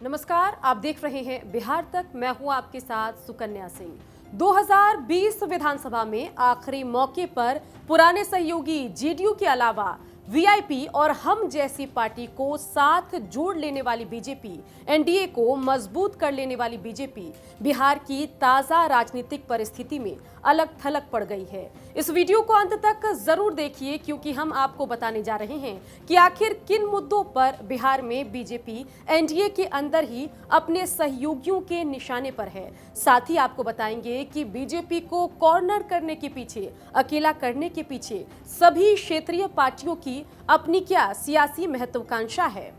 नमस्कार, आप देख रहे हैं बिहार तक। मैं हूं आपके साथ सुकन्या सिंह। 2020 विधानसभा में आखिरी मौके पर पुराने सहयोगी जेडीयू के अलावा वीआईपी और हम जैसी पार्टी को साथ जोड़ लेने वाली बीजेपी, एनडीए को मजबूत कर लेने वाली बीजेपी बिहार की ताजा राजनीतिक परिस्थिति में अलग थलग पड़ गई है। इस वीडियो को अंत तक जरूर देखिए, क्योंकि हम आपको बताने जा रहे हैं कि आखिर किन मुद्दों पर बिहार में बीजेपी एनडीए के अंदर ही अपने सहयोगियों के निशाने पर है। साथ ही आपको बताएंगे कि बीजेपी को कॉर्नर करने के पीछे, अकेला करने के पीछे सभी क्षेत्रीय पार्टियों की अपनी क्या सियासी महत्वाकांक्षा है।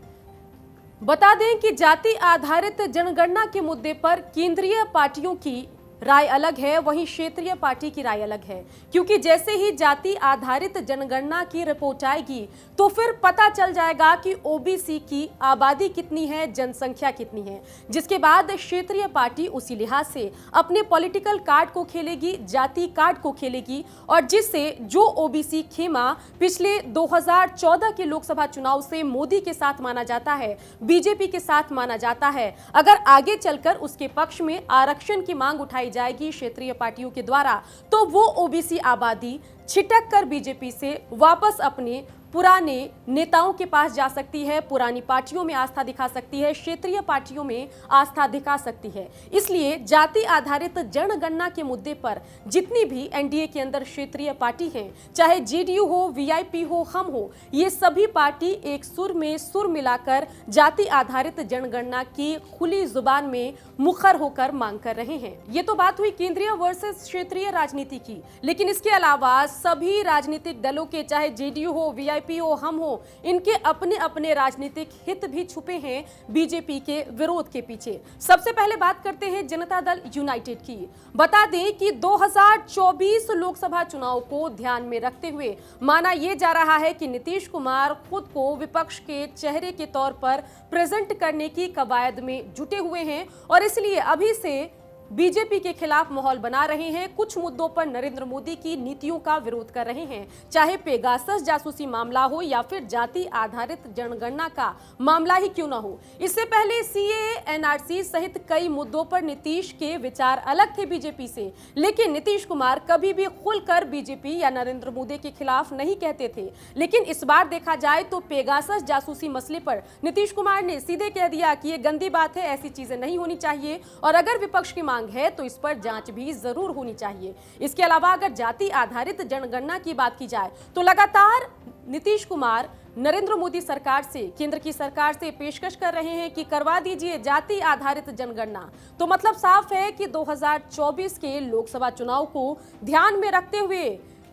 बता दें कि जाति आधारित जनगणना के मुद्दे पर केंद्रीय पार्टियों की राय अलग है, वहीं क्षेत्रीय पार्टी की राय अलग है। क्योंकि जैसे ही जाति आधारित जनगणना की रिपोर्ट आएगी तो फिर पता चल जाएगा कि ओबीसी की आबादी कितनी है, जनसंख्या कितनी है, जिसके बाद क्षेत्रीय पार्टी उसी लिहाज से अपने पॉलिटिकल कार्ड को खेलेगी, जाति कार्ड को खेलेगी, और जिससे जो ओबीसी खेमा पिछले 2014 के लोकसभा चुनाव से मोदी के साथ माना जाता है, बीजेपी के साथ माना जाता है, अगर आगे चलकर उसके पक्ष में आरक्षण की मांग उठाई जाएगी क्षेत्रीय पार्टियों के द्वारा, तो वो ओबीसी आबादी छिटक कर बीजेपी से वापस अपने पुराने नेताओं के पास जा सकती है, पुरानी पार्टियों में आस्था दिखा सकती है, क्षेत्रीय पार्टियों में आस्था दिखा सकती है। इसलिए जाति आधारित जनगणना के मुद्दे पर जितनी भी एनडीए के अंदर क्षेत्रीय पार्टी हैं, चाहे जेडीयू हो, वीआईपी हो, हम हो, ये सभी पार्टी एक सुर में सुर मिलाकर जाति आधारित जनगणना की खुली जुबान में मुखर होकर मांग कर रहे हैं। ये तो बात हुई केंद्रीय वर्सेस क्षेत्रीय राजनीति की, लेकिन इसके अलावा सभी राजनीतिक दलों के, चाहे जेडीयू हो, वीआईपी हो, हम हो, इनके अपने अपने राजनीतिक हित भी छुपे हैं बीजेपी के विरोध के पीछे। सबसे पहले बात करते हैं जनता दल यूनाइटेड की। बता दें कि 2024 लोकसभा चुनाव को ध्यान में रखते हुए माना यह जा रहा है कि नीतीश कुमार खुद को विपक्ष के चेहरे के तौर पर प्रेजेंट करने की कवायद में जुटे हुए हैं और इसलिए अभी से बीजेपी के खिलाफ माहौल बना रहे हैं। कुछ मुद्दों पर नरेंद्र मोदी की नीतियों का विरोध कर रहे हैं, चाहे पेगासस जासूसी मामला हो या फिर जाति आधारित जनगणना का मामला ही क्यों ना हो। इससे पहले सीएए, एनआरसी सहित कई मुद्दों पर नीतीश के विचार अलग थे बीजेपी से, लेकिन नीतीश कुमार कभी भी खुलकर बीजेपी या नरेंद्र मोदी के खिलाफ नहीं कहते थे। लेकिन इस बार देखा जाए तो पेगासस जासूसी मसले पर नीतीश कुमार ने सीधे कह दिया कि ये गंदी बात है, ऐसी चीजें नहीं होनी चाहिए, और अगर विपक्ष की है तो इस पर जांच भी जरूर होनी चाहिए। इसके अलावा अगर जाति आधारित जनगणना की बात की जाए तो लगातार नीतीश कुमार नरेंद्र मोदी सरकार से, केंद्र की सरकार से पेशकश कर रहे हैं कि करवा दीजिए जाति आधारित जनगणना। तो मतलब साफ है कि 2024 के लोकसभा चुनाव को ध्यान में रखते हुए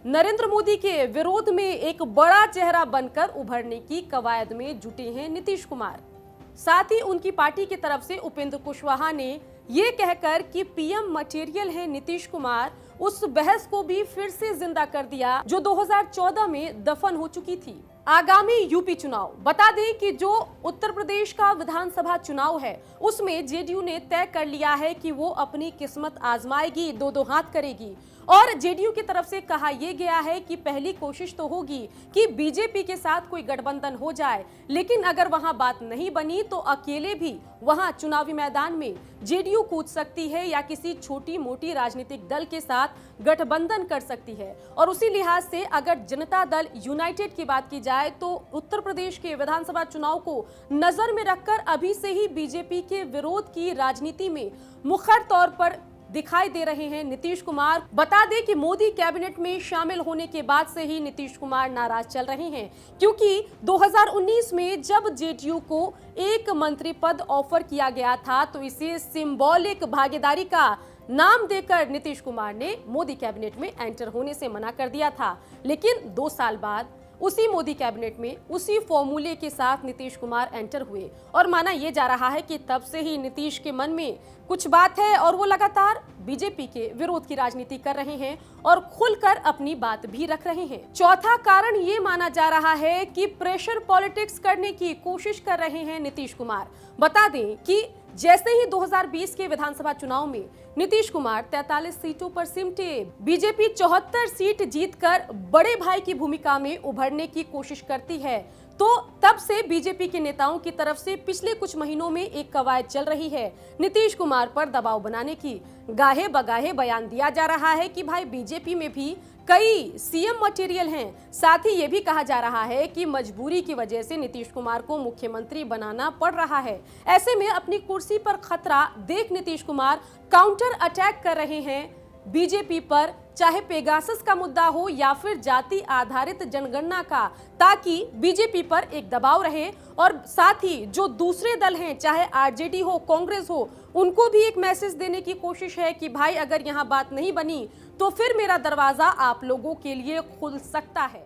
नरेंद्र मोदी के विरोध में एक बड़ा चेहरा बनकर उभरने की कवायद में जुटे हैं नीतीश कुमार। साथ ही उनकी पार्टी की तरफ से उपेंद्र कुशवाहा ने ये कहकर कि पीएम मटेरियल है नीतीश कुमार, उस बहस को भी फिर से जिंदा कर दिया जो 2014 में दफन हो चुकी थी। आगामी यूपी चुनाव, बता दें कि जो उत्तर प्रदेश का विधानसभा चुनाव है उसमें जेडीयू ने तय कर लिया है कि वो अपनी किस्मत आजमाएगी, दो हाथ करेगी। और जेडीयू की तरफ से कहा यह गया है कि पहली कोशिश तो होगी कि बीजेपी के साथ कोई गठबंधन हो जाए, लेकिन अगर वहां बात नहीं बनी तो अकेले भी वहां चुनावी मैदान में जेडीयू कूद सकती है या किसी छोटी मोटी राजनीतिक दल के साथ गठबंधन कर सकती है। और उसी लिहाज से अगर जनता दल यूनाइटेड की बात की जाए तो उत्तर प्रदेश के विधानसभा चुनाव को नजर में रखकर अभी से ही बीजेपी के विरोध की राजनीति में मुखर तौर पर दिखाई दे रहे हैं नीतीश कुमार। बता दें कि मोदी कैबिनेट में शामिल होने के बाद से ही नीतीश कुमार नाराज चल रहे हैं, क्योंकि 2019 में जब जेडीयू को एक मंत्री पद ऑफर किया गया था तो इसे सिंबॉलिक भागीदारी का नाम देकर नीतीश कुमार ने मोदी कैबिनेट में एंटर होने से मना कर दिया था। लेकिन 2 साल बाद उसी मोदी कैबिनेट में उसी फॉर्मूले के साथ नीतीश कुमार एंटर हुए और माना यह जा रहा है कि तब से ही नीतीश के मन में कुछ बात है और वो लगातार बीजेपी के विरोध की राजनीति कर रहे हैं और खुलकर अपनी बात भी रख रहे हैं। चौथा कारण ये माना जा रहा है कि प्रेशर पॉलिटिक्स करने की कोशिश कर रहे हैं नीतीश कुमार। बता दें कि जैसे ही 2020 के विधानसभा चुनाव में नीतीश कुमार 43 सीटों पर सिमटे, बीजेपी 74 सीट जीतकर बड़े भाई की भूमिका में उभरने की कोशिश करती है, तो तब से बीजेपी के नेताओं की तरफ से पिछले कुछ महीनों में एक कवायद चल रही है नीतीश कुमार पर दबाव बनाने की। गाहे बगाहे बयान दिया जा रहा है कि भाई बीजेपी में भी कई सीएम मटेरियल हैं। साथ ही ये भी कहा जा रहा है कि मजबूरी की वजह से नीतीश कुमार को मुख्यमंत्री बनाना पड़ रहा है। ऐसे में अपनी कुर्सी पर खतरा देख नीतीश कुमार काउंटर अटैक कर रहे हैं बीजेपी पर, चाहे पेगासस का मुद्दा हो या फिर जाति आधारित जनगणना का, ताकि बीजेपी पर एक दबाव रहे और साथ ही जो दूसरे दल हैं, चाहे आरजेडी हो, कांग्रेस हो, उनको भी एक मैसेज देने की कोशिश है कि भाई अगर यहाँ बात नहीं बनी तो फिर मेरा दरवाजा आप लोगों के लिए खुल सकता है।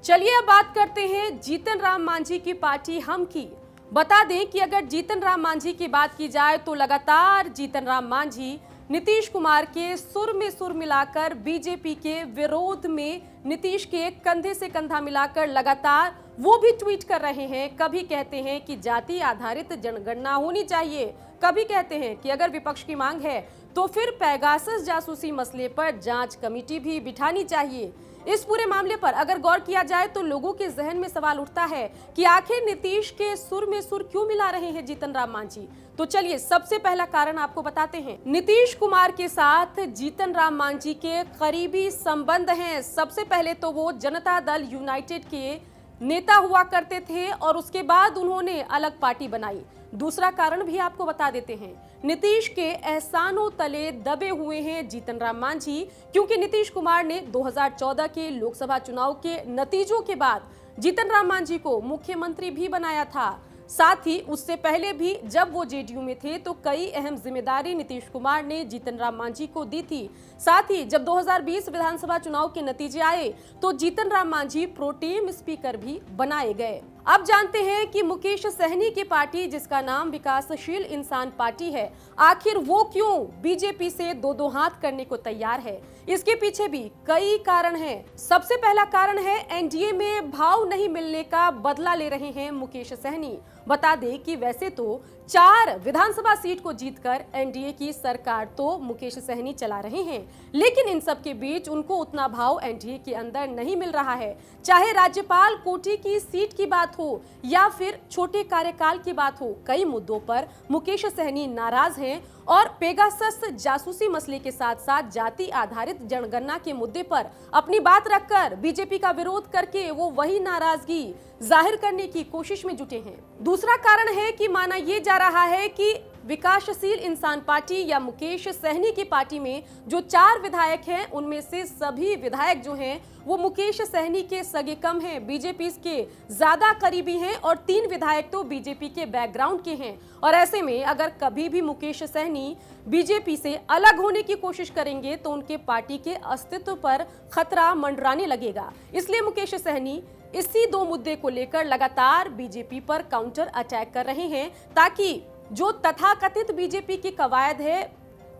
चलिए अब बात करते हैं जीतन राम मांझी की पार्टी हम की। बता दें कि अगर जीतन राम मांझी की बात की जाए तो लगातार जीतन राम मांझी नीतीश कुमार के सुर में सुर मिलाकर बीजेपी के विरोध में नीतीश के कंधे से कंधा मिलाकर लगातार वो भी ट्वीट कर रहे हैं। कभी कहते हैं कि जाति आधारित जनगणना होनी चाहिए, कभी कहते हैं कि अगर विपक्ष की मांग है तो फिर पेगासस जासूसी मसले पर जांच कमेटी भी बिठानी चाहिए। इस पूरे मामले पर अगर गौर किया जाए तो लोगों के जहन में सवाल उठता है कि आखिर नीतीश के सुर में सुर क्यों मिला रहे हैं जीतन राम मांझी। तो चलिए सबसे पहला कारण आपको बताते हैं। नीतीश कुमार के साथ जीतन राम मांझी के करीबी संबंध हैं। सबसे पहले तो वो जनता दल यूनाइटेड के नेता हुआ करते थे और उसके बाद उन्होंने अलग पार्टी बनाई। दूसरा कारण भी आपको बता देते हैं, नीतीश के एहसानों तले दबे हुए हैं जीतन राम मांझी, क्योंकि नीतीश कुमार ने 2014 के लोकसभा चुनाव के नतीजों के बाद जीतन राम मांझी को मुख्यमंत्री भी बनाया था। साथ ही उससे पहले भी जब वो जेडीयू में थे तो कई अहम जिम्मेदारी नीतीश कुमार ने जीतन राम मांझी को दी थी। साथ ही जब 2020 विधानसभा चुनाव के नतीजे आए तो जीतन राम मांझी प्रोटेम स्पीकर भी बनाए गए। अब जानते हैं कि मुकेश सहनी की पार्टी, जिसका नाम विकासशील इंसान पार्टी है, आखिर वो क्यों बीजेपी से दो हाथ करने को तैयार है। इसके पीछे भी कई कारण हैं। सबसे पहला कारण है एनडीए में भाव नहीं मिलने का बदला ले रहे हैं मुकेश सहनी। बता दें कि वैसे तो 4 विधानसभा सीट को जीतकर एनडीए की सरकार तो मुकेश सहनी चला रहे हैं, लेकिन इन सब के बीच उनको उतना भाव एनडीए के अंदर नहीं मिल रहा है। चाहे राज्यपाल कोटे की सीट की बात हो या फिर छोटे कार्यकाल की बात हो, कई मुद्दों पर मुकेश सहनी नाराज हैं और पेगासस जासूसी मसले के साथ साथ जाति आधारित जनगणना के मुद्दे पर अपनी बात रखकर बीजेपी का विरोध करके वो वही नाराजगी जाहिर करने की कोशिश में जुटे हैं। दूसरा कारण है कि माना ये जा रहा है कि विकासशील इंसान पार्टी या मुकेश सहनी की पार्टी में जो 4 विधायक हैं उनमें से सभी विधायक जो हैं वो मुकेश सहनी के सगे कम हैं, बीजेपी के ज्यादा करीबी हैं और 3 विधायक तो बीजेपी के बैकग्राउंड के हैं। और ऐसे में अगर कभी भी मुकेश सहनी बीजेपी से अलग होने की कोशिश करेंगे तो उनके पार्टी के अस्तित्व पर खतरा मंडराने लगेगा। इसलिए मुकेश सहनी इसी 2 मुद्दे को लेकर लगातार बीजेपी पर काउंटर अटैक कर रहे हैं, ताकि जो तथाकथित बीजेपी की कवायद है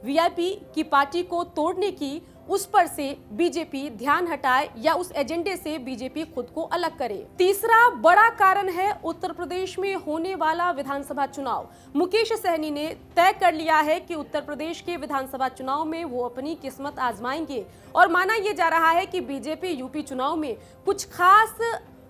वीआईपी की पार्टी को तोड़ने की, उस पर से बीजेपी ध्यान हटाए या उस एजेंडे से बीजेपी खुद को अलग करे। तीसरा बड़ा कारण है उत्तर प्रदेश में होने वाला विधानसभा चुनाव। मुकेश सहनी ने तय कर लिया है कि उत्तर प्रदेश के विधानसभा चुनाव में वो अपनी किस्मत आजमाएंगे और माना यह जा रहा है कि बीजेपी यूपी चुनाव में कुछ खास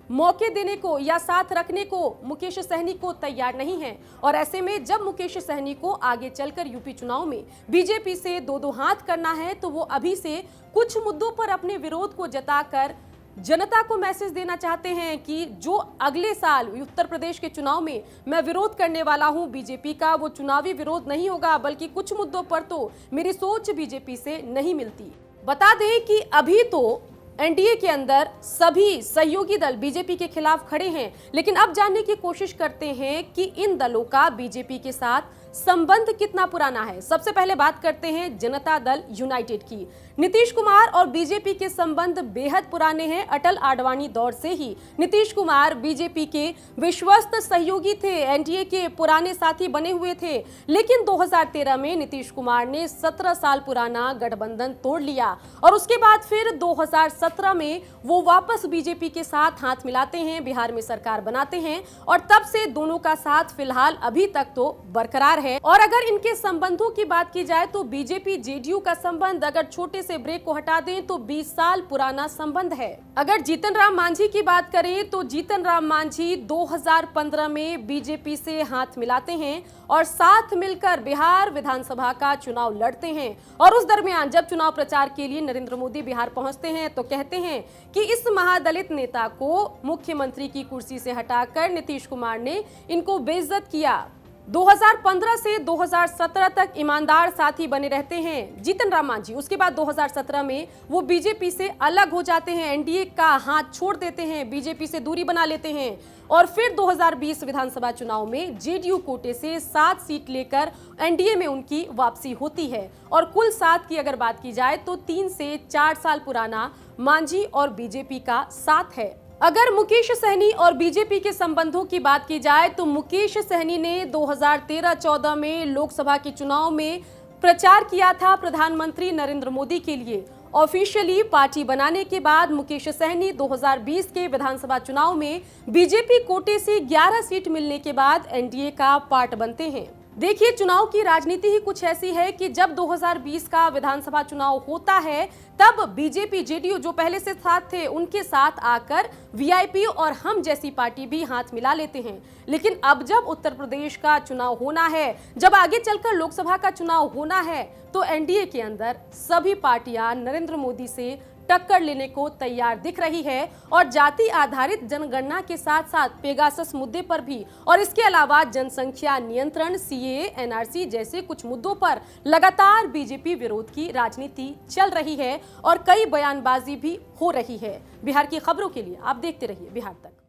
मौके देने को या साथ रखने को मुकेश सहनी को तैयार नहीं है। और ऐसे में जब मुकेश सहनी को आगे चलकर यूपी चुनाव में बीजेपी से दो हाथ करना है तो वो अभी से कुछ मुद्दों पर अपने विरोध को जताकर जनता को मैसेज देना चाहते हैं कि जो अगले साल उत्तर प्रदेश के चुनाव में मैं विरोध करने वाला हूं बीजेपी का, वो चुनावी विरोध नहीं होगा, बल्कि कुछ मुद्दों पर तो मेरी सोच बीजेपी से नहीं मिलती। बता दें कि अभी तो एनडीए के अंदर सभी सहयोगी दल बीजेपी के खिलाफ खड़े हैं, लेकिन अब जानने की कोशिश करते हैं कि इन दलों का बीजेपी के साथ संबंध कितना पुराना है। सबसे पहले बात करते हैं जनता दल यूनाइटेड की। नीतीश कुमार और बीजेपी के संबंध बेहद पुराने हैं। अटल आडवाणी दौर से ही नीतीश कुमार बीजेपी के विश्वस्त सहयोगी थे, एनडीए के पुराने साथी बने हुए थे। लेकिन 2013 में नीतीश कुमार ने 17 साल पुराना गठबंधन तोड़ लिया और उसके बाद फिर 2017 में वो वापस बीजेपी के साथ हाथ मिलाते हैं, बिहार में सरकार बनाते हैं और तब से दोनों का साथ फिलहाल अभी तक तो बरकरार है। और अगर इनके संबंधों की बात की जाए तो बीजेपी जेडीयू का संबंध अगर छोटे से ब्रेक को हटा दें तो 20 साल पुराना संबंध है। अगर जीतन राम मांझी की बात करें तो जीतन राम मांझी 2015 में बीजेपी से हाथ मिलाते हैं और साथ मिलकर बिहार विधानसभा का चुनाव लड़ते हैं। और उस दरमियान जब चुनाव प्रचार के लिए नरेंद्र मोदी बिहार पहुंचते हैं तो कहते हैं कि इस महादलित नेता को मुख्यमंत्री की कुर्सी से हटाकर नीतीश कुमार ने इनको बेइज्जत किया। 2015 से 2017 तक ईमानदार साथी बने रहते हैं जीतन राम मांझी। उसके बाद 2017 में वो बीजेपी से अलग हो जाते हैं, एनडीए का हाथ छोड़ देते हैं, बीजेपी से दूरी बना लेते हैं और फिर 2020 विधानसभा चुनाव में जेडीयू कोटे से 7 सीट लेकर एनडीए में उनकी वापसी होती है। और कुल 7 की अगर बात की जाए तो 3 से 4 साल पुराना मांझी और बीजेपी का साथ है। अगर मुकेश सहनी और बीजेपी के संबंधों की बात की जाए तो मुकेश सहनी ने 2013-14 में लोकसभा के चुनाव में प्रचार किया था प्रधानमंत्री नरेंद्र मोदी के लिए। ऑफिशियली पार्टी बनाने के बाद मुकेश सहनी 2020 के विधानसभा चुनाव में बीजेपी कोटे से 11 सीट मिलने के बाद एनडीए का पार्ट बनते हैं। देखिए, चुनाव की राजनीति ही कुछ ऐसी है कि जब 2020 का विधानसभा चुनाव होता है तब बीजेपी जेडीयू जो पहले से साथ थे उनके साथ आकर वीआईपी और हम जैसी पार्टी भी हाथ मिला लेते हैं। लेकिन अब जब उत्तर प्रदेश का चुनाव होना है, जब आगे चलकर लोकसभा का चुनाव होना है तो एनडीए के अंदर सभी पार्टियां नरेंद्र मोदी से टक्कर लेने को तैयार दिख रही है और जाति आधारित जनगणना के साथ साथ पेगासस मुद्दे पर भी और इसके अलावा जनसंख्या नियंत्रण, सीएए, एनआरसी जैसे कुछ मुद्दों पर लगातार बीजेपी विरोध की राजनीति चल रही है और कई बयानबाजी भी हो रही है। बिहार की खबरों के लिए आप देखते रहिए बिहार तक।